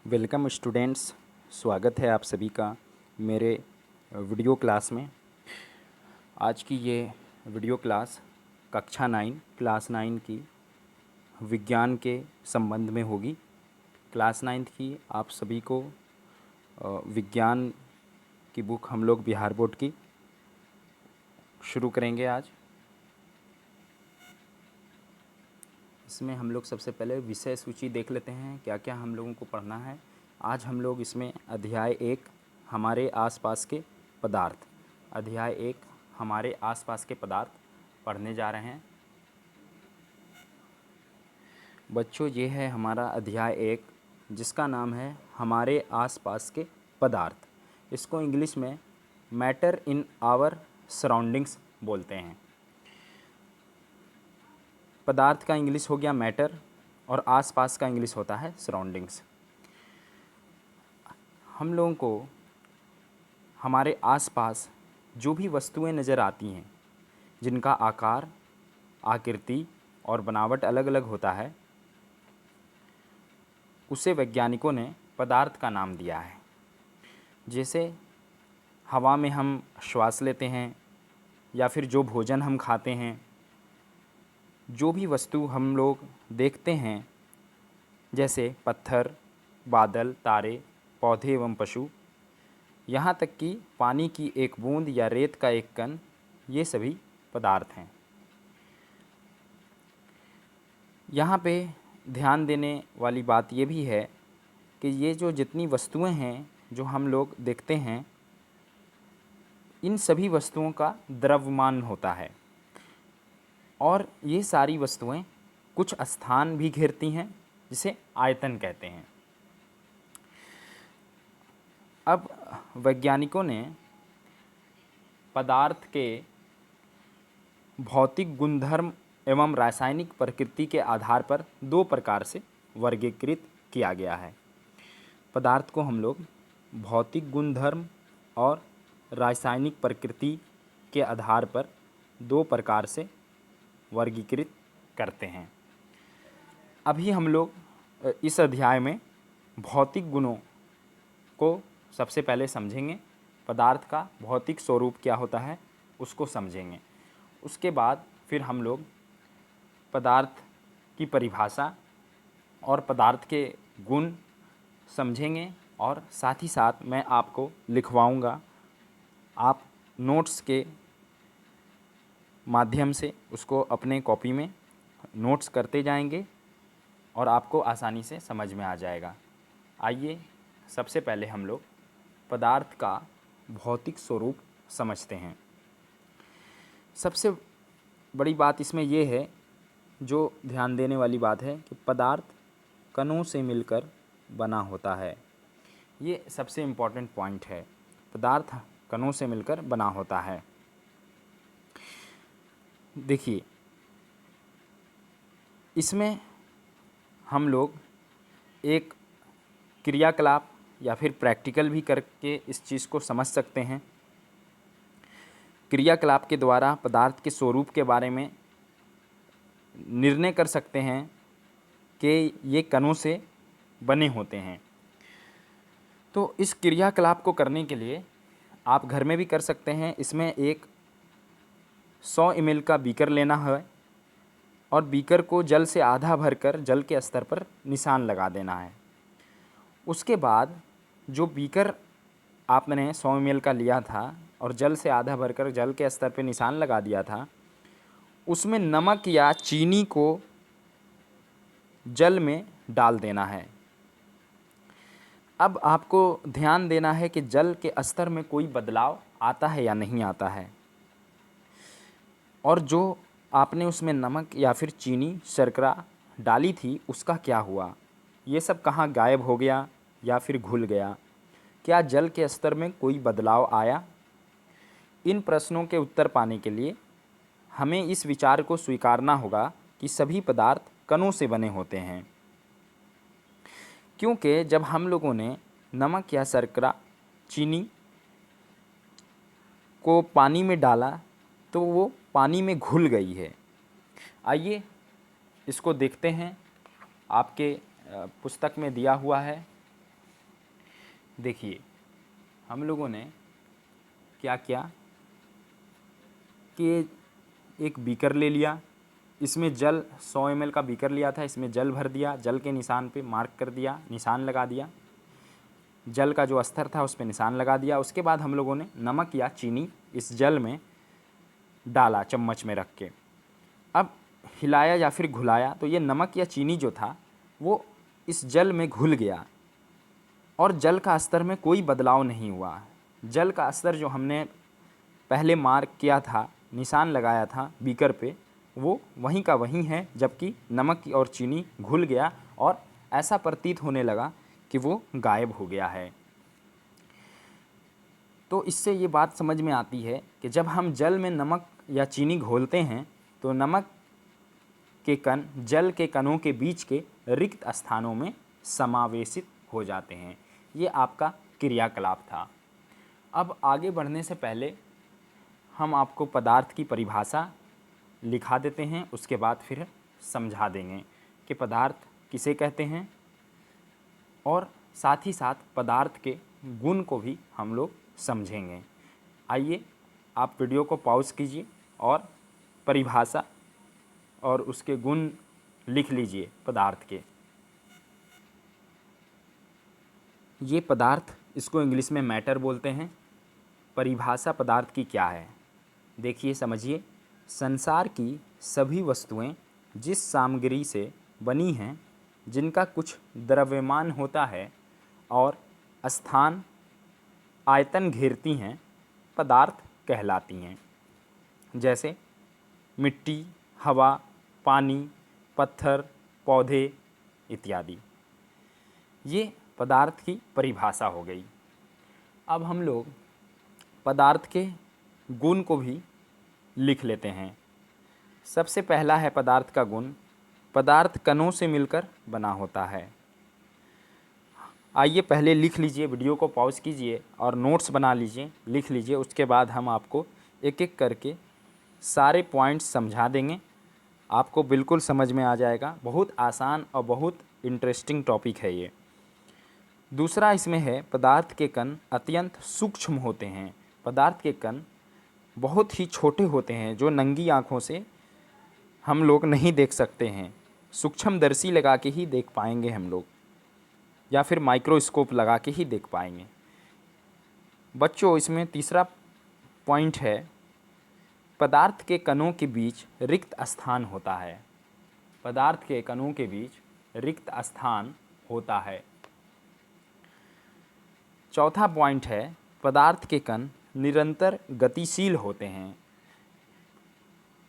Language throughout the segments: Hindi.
Welcome students. स्वागत है आप सभी का मेरे वीडियो क्लास में। आज की ये वीडियो क्लास कक्षा 9 क्लास 9 की विज्ञान के संबंध में होगी। क्लास 9 की आप सभी को विज्ञान की बुक हम लोग बिहार बोर्ड की शुरू करेंगे आज। इसमें हम लोग सबसे पहले विषय सूची देख लेते हैं, क्या क्या हम लोगों को पढ़ना है। आज हम लोग इसमें अध्याय 1 हमारे आसपास के पदार्थ, अध्याय 1 हमारे आसपास के पदार्थ पढ़ने जा रहे हैं। बच्चों, ये है हमारा अध्याय 1 जिसका नाम है हमारे आसपास के पदार्थ। इसको इंग्लिश में मैटर इन आवर सराउंडिंग्स बोलते हैं। पदार्थ का इंग्लिश हो गया मैटर और आसपास का इंग्लिश होता है सराउंडिंग्स। हम लोगों को हमारे आसपास जो भी वस्तुएं नज़र आती हैं जिनका आकार, आकृति और बनावट अलग अलग होता है, उसे वैज्ञानिकों ने पदार्थ का नाम दिया है। जैसे हवा में हम श्वास लेते हैं या फिर जो भोजन हम खाते हैं, जो भी वस्तु हम लोग देखते हैं जैसे पत्थर, बादल, तारे, पौधे एवं पशु, यहाँ तक कि पानी की एक बूंद या रेत का एक कण, ये सभी पदार्थ हैं। यहाँ पे ध्यान देने वाली बात ये भी है कि ये जो जितनी वस्तुएं हैं जो हम लोग देखते हैं, इन सभी वस्तुओं का द्रव्यमान होता है और ये सारी वस्तुएं कुछ स्थान भी घेरती हैं जिसे आयतन कहते हैं। अब वैज्ञानिकों ने पदार्थ के भौतिक गुणधर्म एवं रासायनिक प्रकृति के आधार पर दो प्रकार से वर्गीकृत किया गया है। पदार्थ को हम लोग भौतिक गुणधर्म और रासायनिक प्रकृति के आधार पर दो प्रकार से वर्गीकृत करते हैं। अभी हम लोग इस अध्याय में भौतिक गुणों को सबसे पहले समझेंगे। पदार्थ का भौतिक स्वरूप क्या होता है उसको समझेंगे। उसके बाद फिर हम लोग पदार्थ की परिभाषा और पदार्थ के गुण समझेंगे और साथ ही साथ मैं आपको लिखवाऊंगा। आप नोट्स के माध्यम से उसको अपने कॉपी में नोट्स करते जाएंगे और आपको आसानी से समझ में आ जाएगा। आइए सबसे पहले हम लोग पदार्थ का भौतिक स्वरूप समझते हैं। सबसे बड़ी बात इसमें यह है, जो ध्यान देने वाली बात है, कि पदार्थ कणों से मिलकर बना होता है। ये सबसे इम्पॉर्टेंट पॉइंट है। पदार्थ कणों से मिलकर बना होता है। देखिए, इसमें हम लोग एक क्रियाकलाप या फिर प्रैक्टिकल भी करके इस चीज़ को समझ सकते हैं। क्रियाकलाप के द्वारा पदार्थ के स्वरूप के बारे में निर्णय कर सकते हैं कि ये कणों से बने होते हैं। तो इस क्रियाकलाप को करने के लिए आप घर में भी कर सकते हैं। इसमें एक 100 ml का बीकर लेना है और बीकर को जल से आधा भरकर जल के स्तर पर निशान लगा देना है। उसके बाद जो बीकर आपने 100 ml का लिया था और जल से आधा भरकर जल के स्तर पर निशान लगा दिया था, उसमें नमक या चीनी को जल में डाल देना है। अब आपको ध्यान देना है कि जल के स्तर में कोई बदलाव आता है या नहीं आता है, और जो आपने उसमें नमक या फिर चीनी, शर्करा डाली थी उसका क्या हुआ, ये सब कहाँ गायब हो गया या फिर घुल गया, क्या जल के स्तर में कोई बदलाव आया। इन प्रश्नों के उत्तर पाने के लिए हमें इस विचार को स्वीकारना होगा कि सभी पदार्थ कणों से बने होते हैं, क्योंकि जब हम लोगों ने नमक या शर्करा, चीनी को पानी में डाला तो वो पानी में घुल गई है। आइए इसको देखते हैं। आपके पुस्तक में दिया हुआ है देखिए हम लोगों ने क्या किया कि एक बीकर ले लिया, इसमें जल 100 ml का बीकर लिया था, इसमें जल भर दिया, जल के निशान पे मार्क कर दिया, निशान लगा दिया, जल का जो स्तर था उस पर निशान लगा दिया। उसके बाद हम लोगों ने नमक या चीनी इस जल में डाला चम्मच में रख के। अब हिलाया या फिर घुलाया तो ये नमक या चीनी जो था वो इस जल में घुल गया और जल का स्तर में कोई बदलाव नहीं हुआ। जल का स्तर जो हमने पहले मार्क किया था, निशान लगाया था बीकर पे, वो वहीं का वहीं है, जबकि नमक और चीनी घुल गया और ऐसा प्रतीत होने लगा कि वो गायब हो गया है। तो इससे ये बात समझ में आती है कि जब हम जल में नमक या चीनी घोलते हैं तो नमक के कण जल के कणों के बीच के रिक्त स्थानों में समावेशित हो जाते हैं। ये आपका क्रियाकलाप था। अब आगे बढ़ने से पहले हम आपको पदार्थ की परिभाषा लिखा देते हैं, उसके बाद फिर समझा देंगे कि पदार्थ किसे कहते हैं और साथ ही साथ पदार्थ के गुण को भी हम लोग समझेंगे। आइए आप वीडियो को पॉज कीजिए और परिभाषा और उसके गुण लिख लीजिए पदार्थ के। ये पदार्थ, इसको इंग्लिश में मैटर बोलते हैं। परिभाषा पदार्थ की क्या है, देखिए समझिए। संसार की सभी वस्तुएं जिस सामग्री से बनी हैं, जिनका कुछ द्रव्यमान होता है और स्थान आयतन घेरती हैं, पदार्थ कहलाती हैं। जैसे मिट्टी, हवा, पानी, पत्थर, पौधे इत्यादि। ये पदार्थ की परिभाषा हो गई। अब हम लोग पदार्थ के गुण को भी लिख लेते हैं। सबसे पहला है पदार्थ का गुण, पदार्थ कणों से मिलकर बना होता है। आइए पहले लिख लीजिए, वीडियो को पॉज कीजिए और नोट्स बना लीजिए, लिख लीजिए। उसके बाद हम आपको एक एक करके सारे पॉइंट्स समझा देंगे, आपको बिल्कुल समझ में आ जाएगा। बहुत आसान और बहुत इंटरेस्टिंग टॉपिक है ये। दूसरा इसमें है पदार्थ के कण अत्यंत सूक्ष्म होते हैं। पदार्थ के कण बहुत ही छोटे होते हैं, जो नंगी आँखों से हम लोग नहीं देख सकते हैं। सूक्ष्मदर्शी लगा के ही देख पाएंगे हम लोग, या फिर माइक्रोस्कोप लगा के ही देख पाएंगे। बच्चों इसमें तीसरा पॉइंट है, पदार्थ के कणों के बीच रिक्त स्थान होता है। पदार्थ के कणों के बीच रिक्त स्थान होता है। चौथा पॉइंट है, पदार्थ के कण निरंतर गतिशील होते हैं।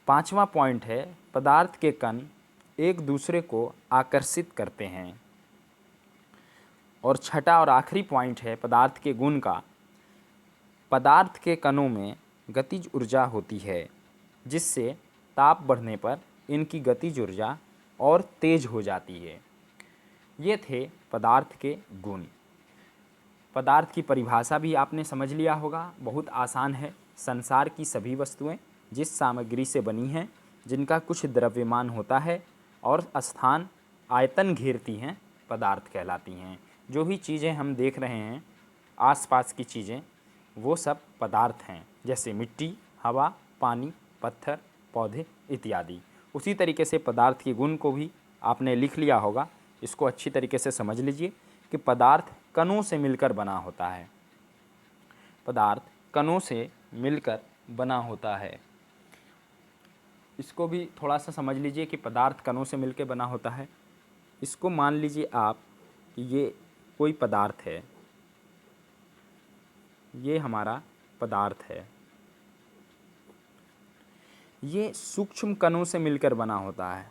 पांचवा पॉइंट है, पदार्थ के कण एक दूसरे को आकर्षित करते हैं। और छठा और आखिरी पॉइंट है पदार्थ के गुण का, पदार्थ के कणों में गतिज ऊर्जा होती है, जिससे ताप बढ़ने पर इनकी गतिज ऊर्जा और तेज हो जाती है। ये थे पदार्थ के गुण। पदार्थ की परिभाषा भी आपने समझ लिया होगा, बहुत आसान है। संसार की सभी वस्तुएं जिस सामग्री से बनी हैं, जिनका कुछ द्रव्यमान होता है और स्थान आयतन घेरती हैं, पदार्थ कहलाती हैं। जो भी चीज़ें हम देख रहे हैं आसपास की चीज़ें, वो सब पदार्थ हैं, जैसे मिट्टी, हवा, पानी, पत्थर, पौधे इत्यादि। उसी तरीके से पदार्थ के गुण को भी आपने लिख लिया होगा। इसको अच्छी तरीके से समझ लीजिए कि पदार्थ कणों से मिलकर बना होता है। पदार्थ कणों से मिलकर बना होता है। इसको भी थोड़ा सा समझ लीजिए कि पदार्थ कणों से मिलकर बना होता है। इसको मान लीजिए आप कि ये कोई पदार्थ है, ये हमारा पदार्थ है। ये सूक्ष्म कणों से मिलकर बना होता है,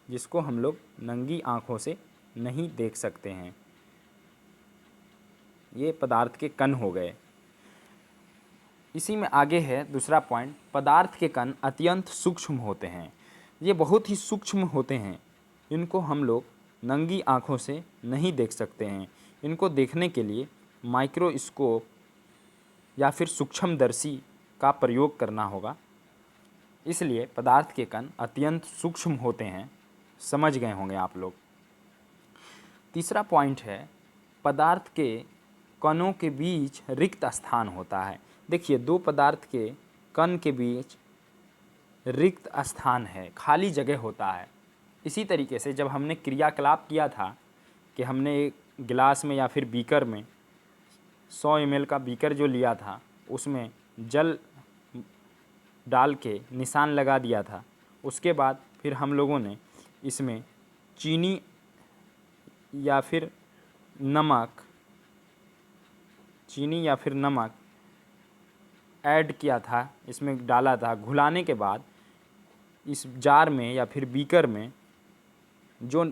जिसको हम लोग नंगी आँखों से नहीं देख सकते हैं। ये पदार्थ के कण हो गए। इसी में आगे है दूसरा पॉइंट, पदार्थ के कण अत्यंत सूक्ष्म होते हैं। ये बहुत ही सूक्ष्म होते हैं, इनको हम लोग नंगी आँखों से नहीं देख सकते हैं। इनको देखने के लिए माइक्रोस्कोप या फिर सूक्ष्मदर्शी का प्रयोग करना होगा। इसलिए पदार्थ के कण अत्यंत सूक्ष्म होते हैं, समझ गए होंगे आप लोग। तीसरा पॉइंट है, पदार्थ के कणों के बीच रिक्त स्थान होता है। देखिए, दो पदार्थ के कण के बीच रिक्त स्थान है, खाली जगह होता है। इसी तरीके से जब हमने क्रियाकलाप किया था कि हमने एक गिलास में या फिर बीकर में 100 ml का बीकर जो लिया था उसमें जल डाल के निशान लगा दिया था, उसके बाद फिर हम लोगों ने इसमें चीनी या फिर नमक ऐड किया था, इसमें डाला था। घुलाने के बाद इस जार में या फिर बीकर में जो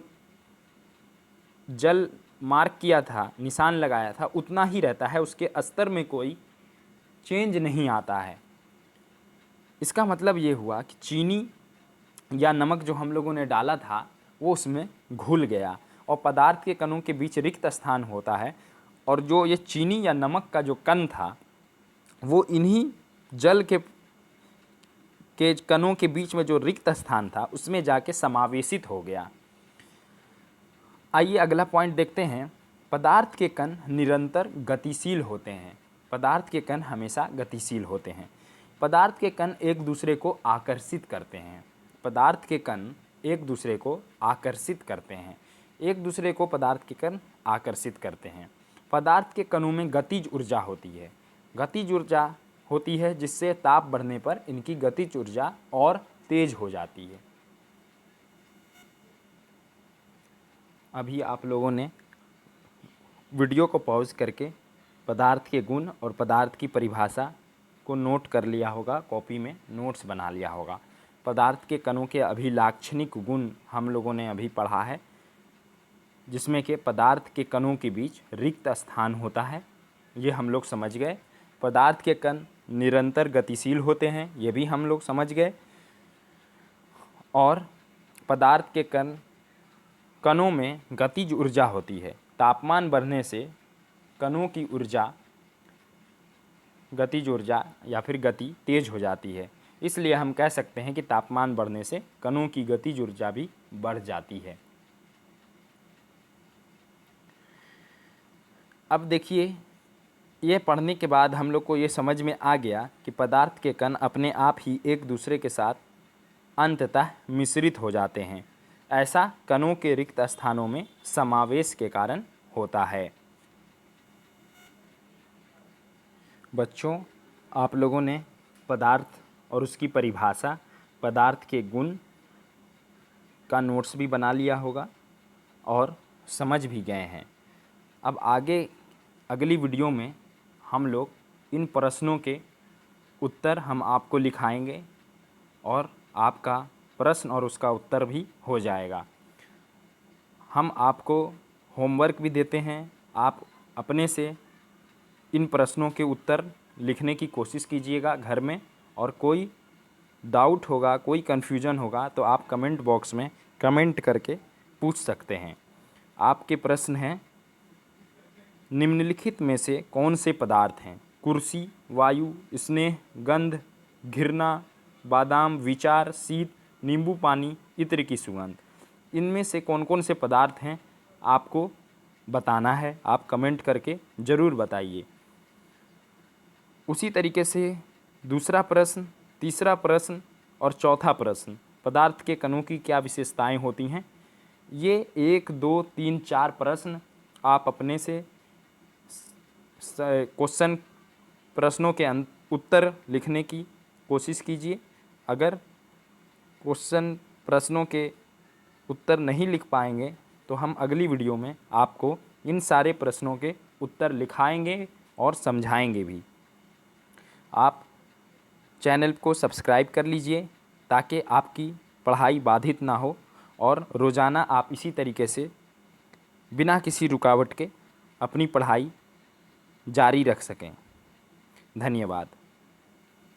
जल मार्क किया था, निशान लगाया था, उतना ही रहता है, उसके स्तर में कोई चेंज नहीं आता है। इसका मतलब ये हुआ कि चीनी या नमक जो हम लोगों ने डाला था वो उसमें घुल गया और पदार्थ के कणों के बीच रिक्त स्थान होता है, और जो ये चीनी या नमक का जो कण था वो इन्हीं जल के कणों के बीच में जो रिक्त स्थान था उसमें जाके समावेशित हो गया। आइए अगला पॉइंट देखते हैं। पदार्थ के कण निरंतर गतिशील होते हैं। पदार्थ के कण हमेशा गतिशील होते हैं। पदार्थ के कण एक दूसरे को आकर्षित करते हैं। पदार्थ के कण एक दूसरे को आकर्षित करते हैं। एक दूसरे को पदार्थ के कण आकर्षित करते हैं। पदार्थ के कणों में गतिज ऊर्जा होती है। गतिज ऊर्जा होती है जिससे ताप बढ़ने पर इनकी गतिज ऊर्जा और तेज हो जाती है। अभी आप लोगों ने वीडियो को पॉज करके पदार्थ के गुण और पदार्थ की परिभाषा को नोट कर लिया होगा, कॉपी में नोट्स बना लिया होगा। पदार्थ के कणों के अभिलाक्षणिक गुण हम लोगों ने अभी पढ़ा है, जिसमें कि पदार्थ के कणों के बीच रिक्त स्थान होता है, ये हम लोग समझ गए। पदार्थ के कण निरंतर गतिशील होते हैं, ये भी हम लोग समझ गए। और पदार्थ के कणों में गतिज ऊर्जा होती है। तापमान बढ़ने से कणों की ऊर्जा, गतिज ऊर्जा या फिर गति तेज हो जाती है। इसलिए हम कह सकते हैं कि तापमान बढ़ने से कणों की गतिज ऊर्जा भी बढ़ जाती है। अब देखिए, ये पढ़ने के बाद हम लोग को ये समझ में आ गया कि पदार्थ के कण अपने आप ही एक दूसरे के साथ अंततः मिश्रित हो जाते हैं। ऐसा कणों के रिक्त स्थानों में समावेश के कारण होता है। बच्चों, आप लोगों ने पदार्थ और उसकी परिभाषा, पदार्थ के गुण का नोट्स भी बना लिया होगा और समझ भी गए हैं। अब आगे अगली वीडियो में हम लोग इन प्रश्नों के उत्तर हम आपको लिखाएंगे और आपका प्रश्न और उसका उत्तर भी हो जाएगा। हम आपको होमवर्क भी देते हैं, आप अपने से इन प्रश्नों के उत्तर लिखने की कोशिश कीजिएगा घर में, और कोई डाउट होगा, कोई कन्फ्यूजन होगा तो आप कमेंट बॉक्स में कमेंट करके पूछ सकते हैं। आपके प्रश्न हैं, निम्नलिखित में से कौन से पदार्थ हैं? कुर्सी, वायु, स्नेह, गंध, घृणा, बादाम, विचार, शीत, नींबू पानी, इत्र की सुगंध। इनमें से कौन कौन से पदार्थ हैं आपको बताना है। आप कमेंट करके ज़रूर बताइए। उसी तरीके से दूसरा प्रश्न, तीसरा प्रश्न और चौथा प्रश्न, पदार्थ के कणों की क्या विशेषताएं होती हैं, ये 1, 2, 3, 4 प्रश्न आप अपने से क्वेश्चन प्रश्नों के उत्तर लिखने की कोशिश कीजिए। अगर क्वेश्चन प्रश्नों के उत्तर नहीं लिख पाएंगे तो हम अगली वीडियो में आपको इन सारे प्रश्नों के उत्तर लिखाएंगे और समझाएंगे भी। आप चैनल को सब्सक्राइब कर लीजिए ताकि आपकी पढ़ाई बाधित ना हो और रोज़ाना आप इसी तरीके से बिना किसी रुकावट के अपनी पढ़ाई जारी रख सकें। धन्यवाद।